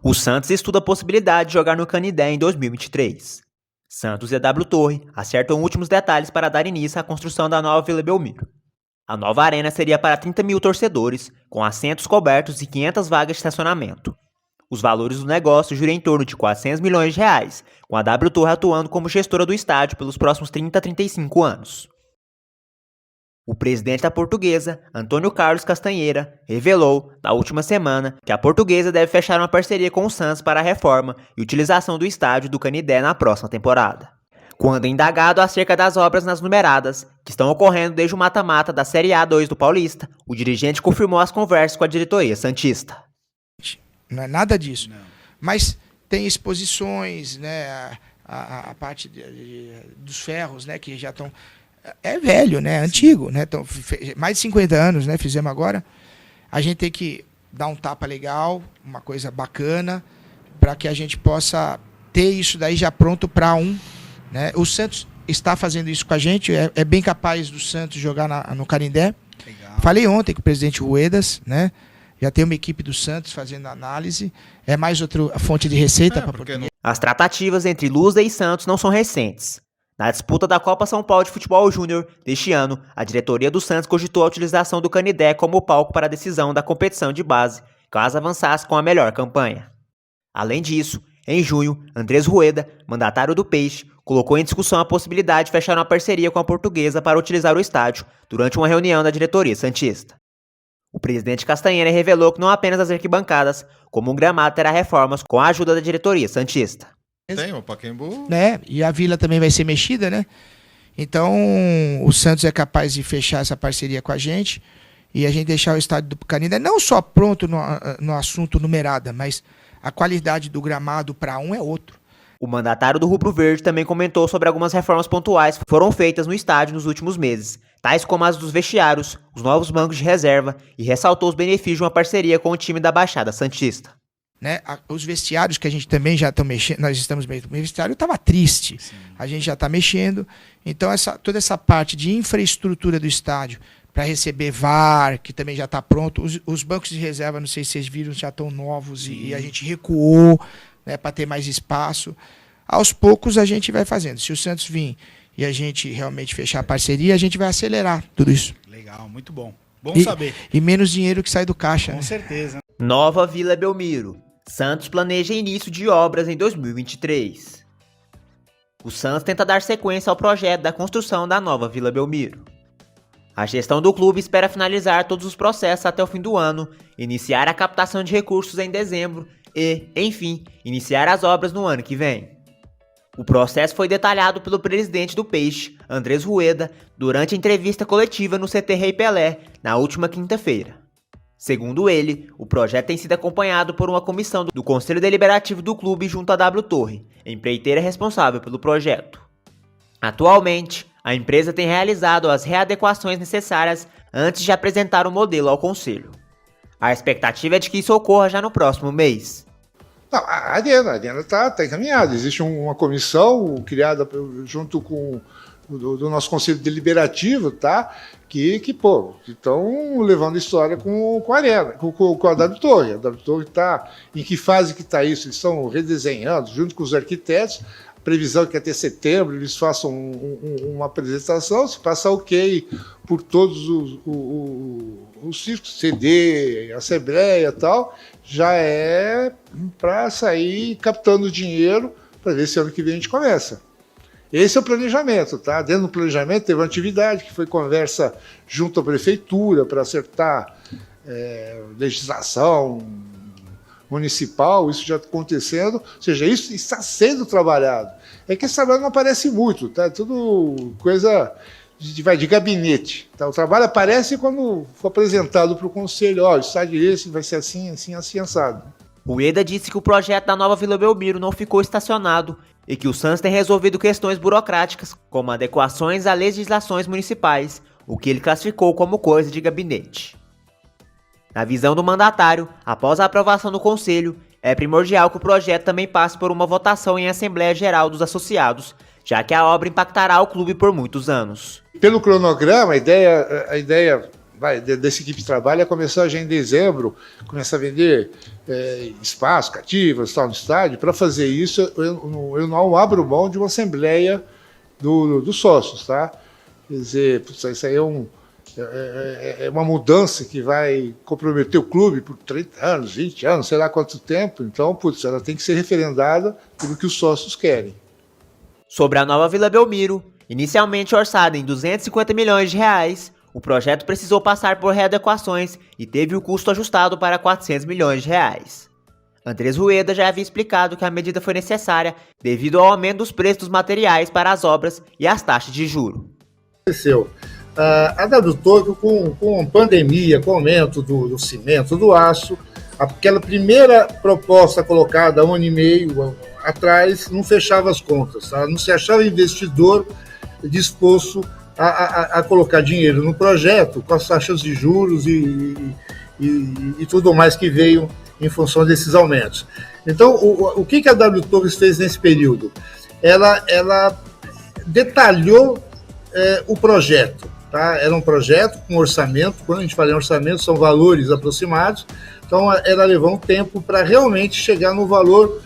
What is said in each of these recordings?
O Santos estuda a possibilidade de jogar no Canindé em 2023. Santos e a W Torre acertam últimos detalhes para dar início à construção da nova Vila Belmiro. A nova arena seria para 30 mil torcedores, com assentos cobertos e 500 vagas de estacionamento. Os valores do negócio giram em torno de R$400 milhões, com a W Torre atuando como gestora do estádio pelos próximos 30 a 35 anos. O presidente da Portuguesa, Antônio Carlos Castanheira, revelou, na última semana, que a Portuguesa deve fechar uma parceria com o Santos para a reforma e utilização do estádio do Canindé na próxima temporada. Quando indagado acerca das obras nas numeradas, que estão ocorrendo desde o mata-mata da Série A2 do Paulista, o dirigente confirmou as conversas com a diretoria santista. Não é nada disso. Não. Mas tem exposições, né, a parte dos ferros, né, que já estão... É velho, né? Antigo, né? Então, mais de 50 anos, né? Fizemos agora. A gente tem que dar um tapa legal, uma coisa bacana, para que a gente possa ter isso daí já pronto para né? O Santos está fazendo isso com a gente, é bem capaz do Santos jogar no Canindé. Legal. Falei ontem com o presidente Ruedas, né? Já tem uma equipe do Santos fazendo análise. É mais outra fonte de receita para Portuguesa. As tratativas entre Lusa e Santos não são recentes. Na disputa da Copa São Paulo de Futebol Júnior deste ano, a diretoria do Santos cogitou a utilização do Canindé como palco para a decisão da competição de base, caso avançasse com a melhor campanha. Além disso, em junho, Andrés Rueda, mandatário do Peixe, colocou em discussão a possibilidade de fechar uma parceria com a Portuguesa para utilizar o estádio durante uma reunião da diretoria santista. O presidente Castanheira revelou que não apenas as arquibancadas, como o gramado terá reformas com a ajuda da diretoria santista. Tem o Pacaembu. Né? E a Vila também vai ser mexida, né? Então, o Santos é capaz de fechar essa parceria com a gente e a gente deixar o estádio do Canindé não só pronto no assunto numerada, mas a qualidade do gramado para é outro. O mandatário do Rubro Verde também comentou sobre algumas reformas pontuais que foram feitas no estádio nos últimos meses, tais como as dos vestiários, os novos bancos de reserva, e ressaltou os benefícios de uma parceria com o time da Baixada Santista. Né? Os vestiários que a gente também já está mexendo, nós estamos mexendo, o vestiário estava triste, sim. A gente já está mexendo, então toda essa parte de infraestrutura do estádio, para receber VAR, que também já está pronto, os bancos de reserva, não sei se vocês viram, já estão novos e a gente recuou, né, para ter mais espaço. Aos poucos a gente vai fazendo, se o Santos vir e a gente realmente fechar a parceria, a gente vai acelerar tudo isso. Legal, muito bom, bom saber. E menos dinheiro que sai do caixa. Com né? certeza. Nova Vila Belmiro. Santos planeja início de obras em 2023. O Santos tenta dar sequência ao projeto da construção da nova Vila Belmiro. A gestão do clube espera finalizar todos os processos até o fim do ano, iniciar a captação de recursos em dezembro e, enfim, iniciar as obras no ano que vem. O processo foi detalhado pelo presidente do Peixe, Andrés Rueda, durante a entrevista coletiva no CT Rei Pelé, na última quinta-feira. Segundo ele, o projeto tem sido acompanhado por uma comissão do Conselho Deliberativo do clube junto à W Torre, empreiteira responsável pelo projeto. Atualmente, a empresa tem realizado as readequações necessárias antes de apresentar o modelo ao Conselho. A expectativa é de que isso ocorra já no próximo mês. Não, a arena está encaminhada. Existe uma comissão criada junto com do nosso Conselho Deliberativo, tá? Que estão levando história com a arena, com a W Torre. A W Torre está... Em que fase que está isso? Eles estão redesenhando, junto com os arquitetos. A previsão é que até setembro eles façam uma apresentação. Se passar ok por todos os círculos, CD, Assembleia e tal, já é para sair captando dinheiro para ver se ano que vem a gente começa. Esse é o planejamento, tá? Dentro do planejamento teve uma atividade que foi conversa junto à prefeitura para acertar legislação municipal, isso já está acontecendo, ou seja, isso está sendo trabalhado. É que esse trabalho não aparece muito, tá? É tudo coisa de gabinete. Tá? O trabalho aparece quando for apresentado para o conselho, o estádio esse vai ser assim, assim, assim, assado. O Eda disse que o projeto da nova Vila Belmiro não ficou estacionado e que o Santos tem resolvido questões burocráticas, como adequações a legislações municipais, o que ele classificou como coisa de gabinete. Na visão do mandatário, após a aprovação do Conselho, é primordial que o projeto também passe por uma votação em Assembleia Geral dos Associados, já que a obra impactará o clube por muitos anos. Pelo cronograma, a ideia dessa equipe de trabalho é começar já em dezembro, começar a vender espaço, cativas, tal, no estádio. Para fazer isso, eu não abro mão de uma assembleia dos sócios, tá? Quer dizer, isso aí é uma mudança que vai comprometer o clube por 30 anos, 20 anos, sei lá quanto tempo. Então, ela tem que ser referendada pelo que os sócios querem. Sobre a nova Vila Belmiro, inicialmente orçada em 250 milhões de reais, o projeto precisou passar por readequações e teve o custo ajustado para 400 milhões de reais. Andrés Rueda já havia explicado que a medida foi necessária devido ao aumento dos preços dos materiais para as obras e as taxas de juros. A WTOG, com a pandemia, com o aumento do cimento, do aço, aquela primeira proposta colocada há 1 ano e meio atrás não fechava as contas, tá? Não se achava investidor disposto a colocar dinheiro no projeto com as taxas de juros e tudo mais que veio em função desses aumentos. Então, o que a WTOG fez nesse período? Ela detalhou o projeto. Tá? Era um projeto com orçamento. Quando a gente fala em orçamento, são valores aproximados. Então, ela levou um tempo para realmente chegar no valor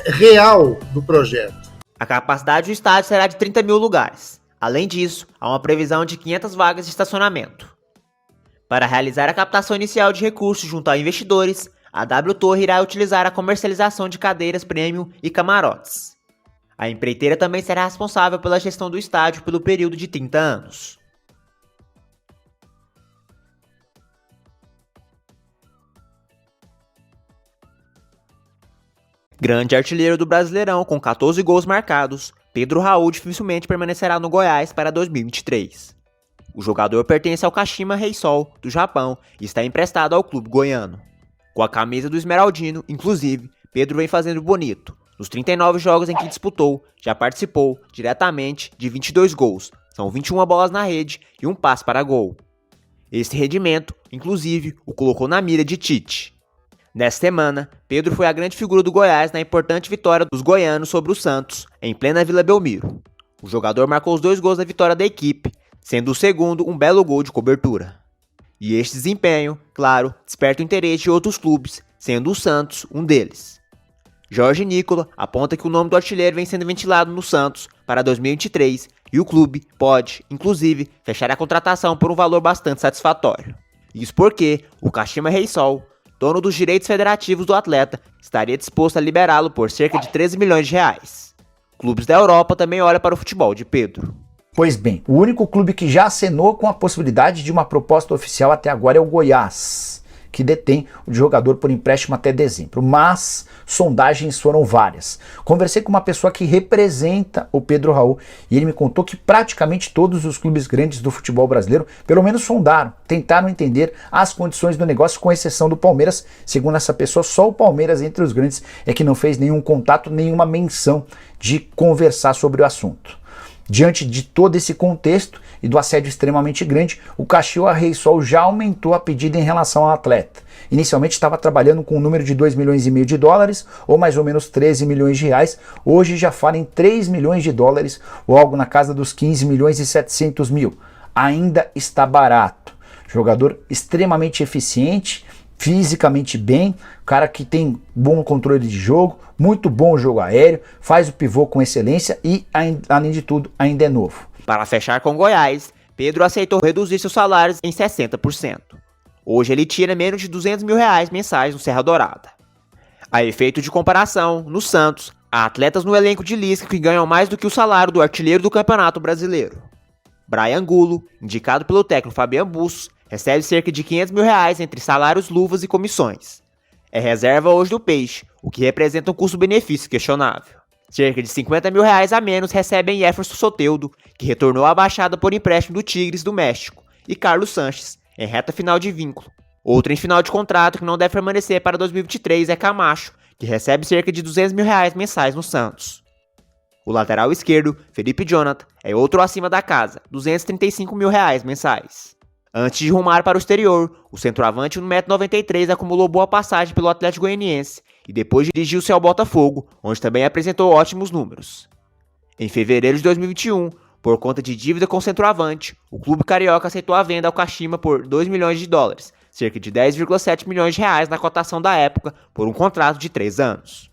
real do projeto. A capacidade do estádio será de 30 mil lugares. Além disso, há uma previsão de 500 vagas de estacionamento. Para realizar a captação inicial de recursos junto a investidores, a WTOG irá utilizar a comercialização de cadeiras premium e camarotes. A empreiteira também será responsável pela gestão do estádio pelo período de 30 anos. Grande artilheiro do Brasileirão com 14 gols marcados, Pedro Raul dificilmente permanecerá no Goiás para 2023. O jogador pertence ao Kashima Reysol, do Japão, e está emprestado ao clube goiano. Com a camisa do Esmeraldino, inclusive, Pedro vem fazendo bonito. Nos 39 jogos em que disputou, já participou diretamente de 22 gols, são 21 bolas na rede e um passe para gol. Esse rendimento, inclusive, o colocou na mira de Tite. Nesta semana, Pedro foi a grande figura do Goiás na importante vitória dos goianos sobre o Santos, em plena Vila Belmiro. O jogador marcou os 2 gols da vitória da equipe, sendo o segundo um belo gol de cobertura. E este desempenho, claro, desperta o interesse de outros clubes, sendo o Santos um deles. Jorge Nicola aponta que o nome do artilheiro vem sendo ventilado no Santos para 2023 e o clube pode, inclusive, fechar a contratação por um valor bastante satisfatório. Isso porque o Kashima Reysol, dono dos direitos federativos do atleta, estaria disposto a liberá-lo por cerca de 13 milhões de reais. Clubes da Europa também olham para o futebol de Pedro. Pois bem, o único clube que já acenou com a possibilidade de uma proposta oficial até agora é o Goiás, que detém o jogador por empréstimo até dezembro, mas sondagens foram várias. Conversei com uma pessoa que representa o Pedro Raul e ele me contou que praticamente todos os clubes grandes do futebol brasileiro, pelo menos sondaram, tentaram entender as condições do negócio, com exceção do Palmeiras. Segundo essa pessoa, só o Palmeiras entre os grandes é que não fez nenhum contato, nenhuma menção de conversar sobre o assunto. Diante de todo esse contexto e do assédio extremamente grande, o Kashima Reysol já aumentou a pedida em relação ao atleta. Inicialmente estava trabalhando com um número de 2,5 milhões de dólares, ou mais ou menos 13 milhões de reais. Hoje já fala em 3 milhões de dólares, ou algo na casa dos 15 milhões e 700 mil. Ainda está barato. Jogador extremamente eficiente, fisicamente bem, cara que tem bom controle de jogo, muito bom jogo aéreo, faz o pivô com excelência e, além de tudo, ainda é novo. Para fechar com Goiás, Pedro aceitou reduzir seus salários em 60%. Hoje ele tira menos de 200 mil reais mensais no Serra Dourada. A efeito de comparação, no Santos, há atletas no elenco de Lisca que ganham mais do que o salário do artilheiro do Campeonato Brasileiro. Brian Angulo, indicado pelo técnico Fabiano Bustos, recebe cerca de 500 mil reais entre salários, luvas e comissões. É reserva hoje do Peixe, o que representa um custo-benefício questionável. Cerca de 50 mil reais a menos recebem Jefferson Soteldo, que retornou à Baixada por empréstimo do Tigres do México, e Carlos Sanches, em reta final de vínculo. Outro em final de contrato que não deve permanecer para 2023 é Camacho, que recebe cerca de 200 mil reais mensais no Santos. O lateral esquerdo, Felipe Jonathan, é outro acima da casa, 235 mil reais mensais. Antes de rumar para o exterior, o centroavante no 1,93 m acumulou boa passagem pelo Atlético Goianiense e depois dirigiu-se ao Botafogo, onde também apresentou ótimos números. Em fevereiro de 2021, Por conta de dívida com o centroavante, o clube carioca aceitou a venda ao Kashima por 2 milhões de dólares, cerca de 10,7 milhões de reais na cotação da época, por um contrato de 3 anos.